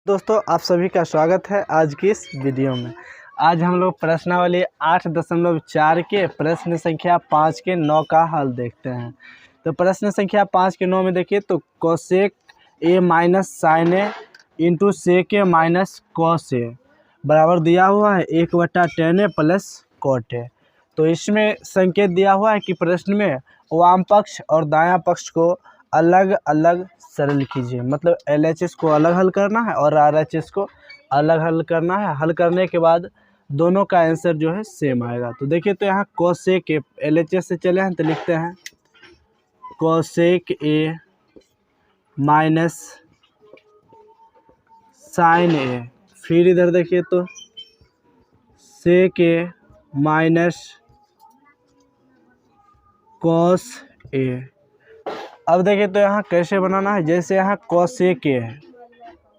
दोस्तों आप सभी का स्वागत है आज की इस वीडियो में। आज हम लोग प्रश्नावली 8.4 के प्रश्न संख्या 5 के 9 का हल देखते हैं। तो प्रश्न संख्या 5 के 9 में देखिए तो cosec A minus sine A into sec A minus cos A बराबर दिया हुआ है 1/tan A plus cot A. तो इसमें संकेत दिया हुआ है कि प्रश्न में वाम पक्ष और दायां पक्ष को अलग अलग सरल कीजिए, मतलब LHS को अलग हल करना है और RHS को अलग हल करना है। हल करने के बाद दोनों का आंसर जो है सेम आएगा। तो देखिए तो यहाँ कोसेक ए LHS से चले हैं तो लिखते हैं कोसेक ए माइनस साइन ए, फिर इधर देखिए तो सेक ए माइनस कॉस ए। अब देखिए तो यहाँ कैसे बनाना है, जैसे यहाँ कोसेक ए है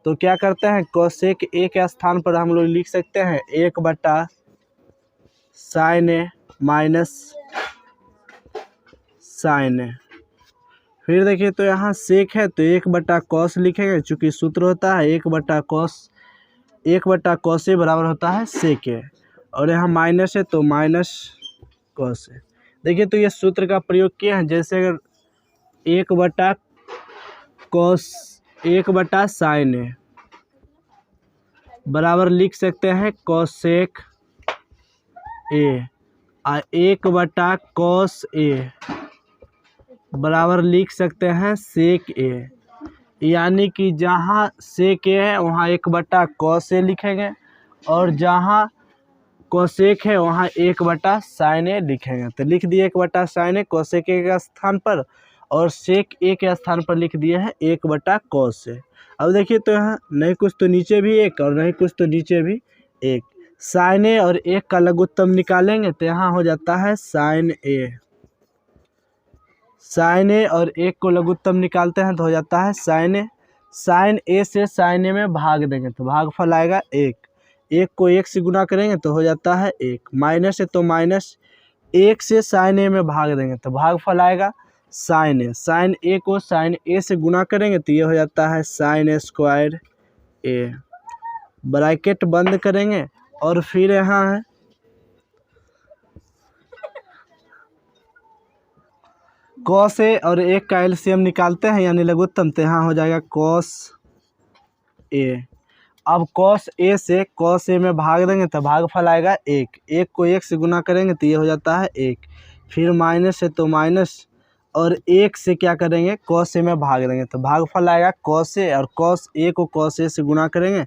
तो क्या करते हैं कोसेक ए के स्थान पर हम लोग लिख सकते हैं 1/sin ए माइनस साइन ए। फिर देखिए तो यहाँ सेक है तो 1/cos लिखेंगे, चूँकि सूत्र होता है 1/cos ए बराबर होता है सेक ए, और यहाँ माइनस है तो माइनस कॉस ए। देखिए तो ये सूत्र का प्रयोग किया है, जैसे अगर 1/sin ए बराबर लिख सकते हैं कोसेक ए, और 1/cos ए बराबर लिख सकते हैं सेक ए। यानी कि जहाँ सेक ए है वहाँ 1/cos ए लिखेंगे और जहाँ कोसेक है वहाँ 1/sin ए लिखेंगे। तो लिख दिए 1/sin ए कोसेक ए के स्थान पर, और सेक ए के स्थान पर लिख दिए हैं 1/cos ए। अब देखिए तो यहाँ नहीं कुछ तो नीचे भी एक और नहीं कुछ तो नीचे भी एक, साइन ए और एक का लघुत्तम निकालेंगे तो यहाँ हो जाता है साइन ए। साइन ए और एक को लघुत्तम निकालते हैं तो हो जाता है साइन ए। साइन ए से साइन ए में भाग देंगे तो भागफल आएगा 1। एक को 1 से गुना करेंगे तो हो जाता है 1, माइनस है तो माइनस 1 से साइन ए में भाग देंगे तो भागफल आएगा साइन ए। साइन ए को साइन ए से गुना करेंगे तो ये हो जाता है साइन ए स्क्वायर ए। ब्रैकेट बंद करेंगे और फिर यहाँ है कॉस ए और एक का एलसीएम निकालते हैं यानी लघुत्तम, तो यहाँ हो जाएगा कॉस ए। अब कॉस ए से कॉस ए में भाग देंगे तो भागफल आएगा 1। 1 को 1 से गुना करेंगे तो ये हो जाता है 1, फिर माइनस है तो माइनस, और 1 से क्या करेंगे कॉस ए में भाग देंगे तो भागफल आएगा कॉस ए, और कॉस ए को कॉस ए से गुना करेंगे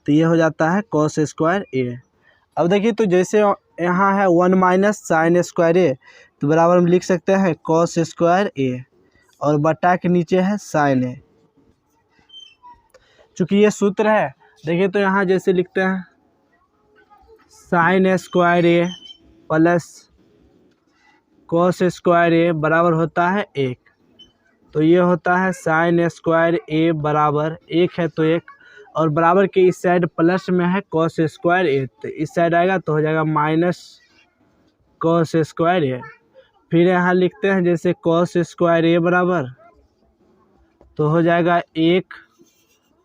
तो ये हो जाता है कॉस स्क्वायर ए। अब देखिए तो जैसे यहाँ है 1 - साइन स्क्वायर ए तो बराबर हम लिख सकते हैं कॉस स्क्वायर ए, और बटा के नीचे है साइन ए। चूँकि ये सूत्र है देखिए तो यहाँ जैसे लिखते हैं साइन स्क्वायर ए प्लस कॉस स्क्वायर ए बराबर होता है 1। तो ये होता है साइन स्क्वायर ए बराबर 1 है तो 1, और बराबर के इस साइड प्लस में है कॉस स्क्वायर ए, तो इस साइड आएगा तो हो जाएगा माइनस कॉस स्क्वायर ए। फिर यहाँ लिखते हैं जैसे कॉस स्क्वायर ए बराबर तो हो जाएगा 1,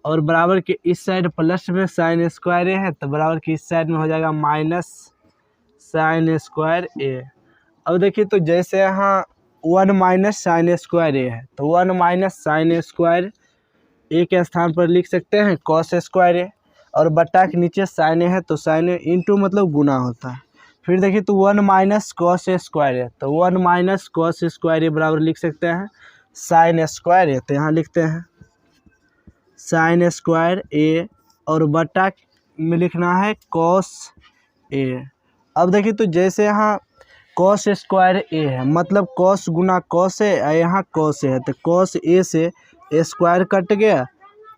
और बराबर के इस साइड प्लस में साइन स्क्वायर ए है तो बराबर के इस साइड में हो जाएगा माइनस साइन स्क्वायर ए। अब देखिए तो जैसे यहाँ 1 - साइन स्क्वायर ए है तो 1 - साइन स्क्वायर ए के स्थान पर लिख सकते हैं कॉस स्क्वायर ए, और बट्टा के नीचे साइन ए है तो साइन ए इंटू मतलब गुना होता है। फिर देखिए तो 1 - कॉस स्क्वायर ए, तो 1 - कॉस स्क्वायर ए बराबर लिख सकते हैं साइन स्क्वायर ए, तो यहाँ लिखते हैं साइन स्क्वायर ए, और बट्टा में लिखना है कॉस ए। अब देखिए तो जैसे यहाँ कॉस स्क्वायर ए है मतलब कॉस गुना कॉस ए, यहाँ कॉस ए है तो कॉस ए से स्क्वायर कट गया,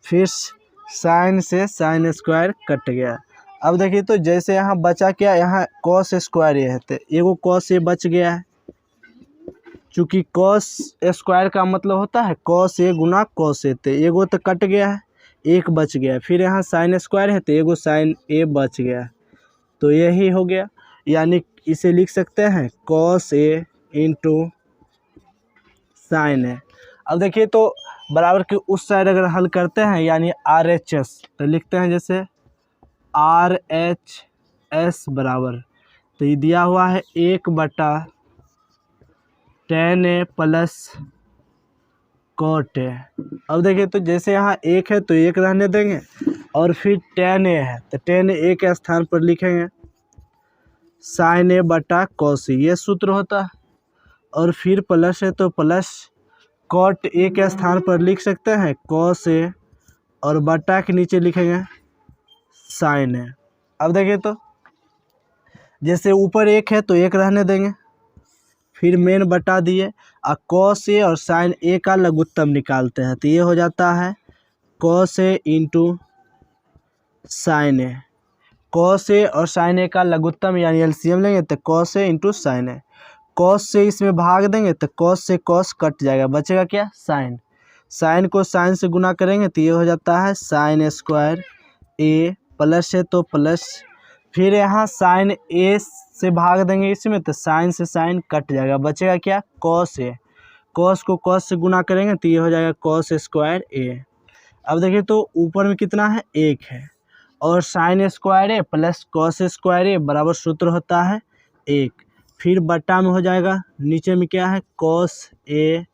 फिर साइन से साइन स्क्वायर कट गया। अब देखिए तो जैसे यहाँ बचा क्या, यहाँ कॉस स्क्वायर ए है तो एगो कॉस ए बच गया है, चूँकि कॉस स्क्वायर का मतलब होता है cos A Guna cos A, तो एगो तो कट गया है 1 बच गया। फिर यहाँ साइन स्क्वायर है तो एगो साइन ए बच गया, तो यही हो गया। यानी इसे लिख सकते हैं कॉस ए इंटू साइन ए। अब देखिए तो बराबर की उस साइड अगर हल करते हैं यानी RHS, तो लिखते हैं जैसे RHS बराबर, तो ये दिया हुआ है 1/10A प्लस cot A। अब देखिए तो जैसे यहाँ 1 है तो 1 रहने देंगे, और फिर 10A है तो 10A के स्थान पर लिखेंगे sin A बटा cos A, ये सूत्र होता है। और फिर प्लस है तो प्लस cot A के स्थान पर लिख सकते हैं cos A, और बटा के नीचे लिखेंगे sin A। अब देखिए तो जैसे ऊपर 1 है तो 1 रहने देंगे, फिर मेन बटा दिए, और cos A और sin A का लघुत्तम निकालते हैं, तो ये हो जाता है cos A into sin A। cos A और sin A का लघुत्तम यानी एलसीएम लेंगे तो cos A into sin A। cos से इसमें भाग देंगे तो cos से cos कट जाएगा, बचेगा क्या sin। sin को sin से गुना करेंगे तो ये हो जाता है sin स्क्वायर A, प्लस है तो प्लस, फिर यहाँ sin A से भाग देंगे इसमें तो sin से sin कट जाएगा, बचेगा क्या cos A। cos को cos से गुना करेंगे तो ये हो जाएगा cos स्क्वायर A। अब देखिए तो ऊपर में कितना है 1 है, और sin square A plus cos square A बराबर सूत्र होता है 1, फिर बट्टा में हो जाएगा, नीचे में क्या है cos A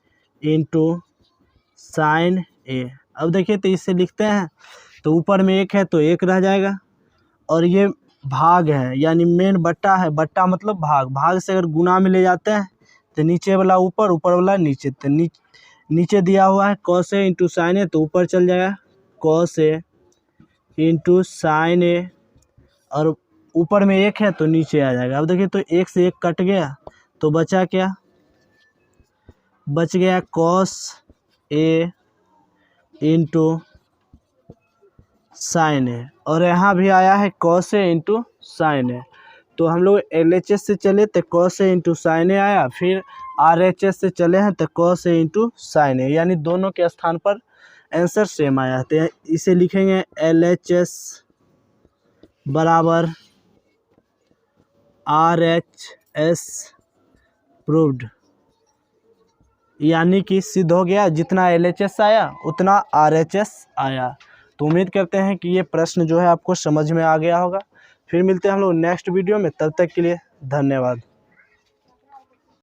into sin A। अब देखिए तो इससे लिखते हैं तो ऊपर में 1 है तो 1 रह जाएगा, और ये भाग है यानी मेन बट्टा है, बट्टा मतलब भाग, भाग से अगर गुना में ले जाते हैं तो नीचे वाला ऊपर, ऊपर वाला नीचे, तो नीचे दिया हुआ है cos A into sin A, तो ऊपर चल जाएगा cos A into sin A, और ऊपर में 1 है तो नीचे आ जाएगा। अब देखिए तो 1 से 1 कट गया तो बचा क्या, बच गया cos A into sin A, और यहाँ भी आया है cos A into sin A। तो हम लोग LHS से चले तो cos A into sin A आया, फिर RHS से चले हैं तो cos A into sin A, यानी दोनों के स्थान पर आंसर सेम आया। तो इसे लिखेंगे LHS बराबर RHS प्रूव्ड, यानी कि सिद्ध हो गया, जितना LHS आया उतना RHS आया। तो उम्मीद करते हैं कि ये प्रश्न जो है आपको समझ में आ गया होगा। फिर मिलते हैं हम लोग नेक्स्ट वीडियो में, तब तक के लिए धन्यवाद।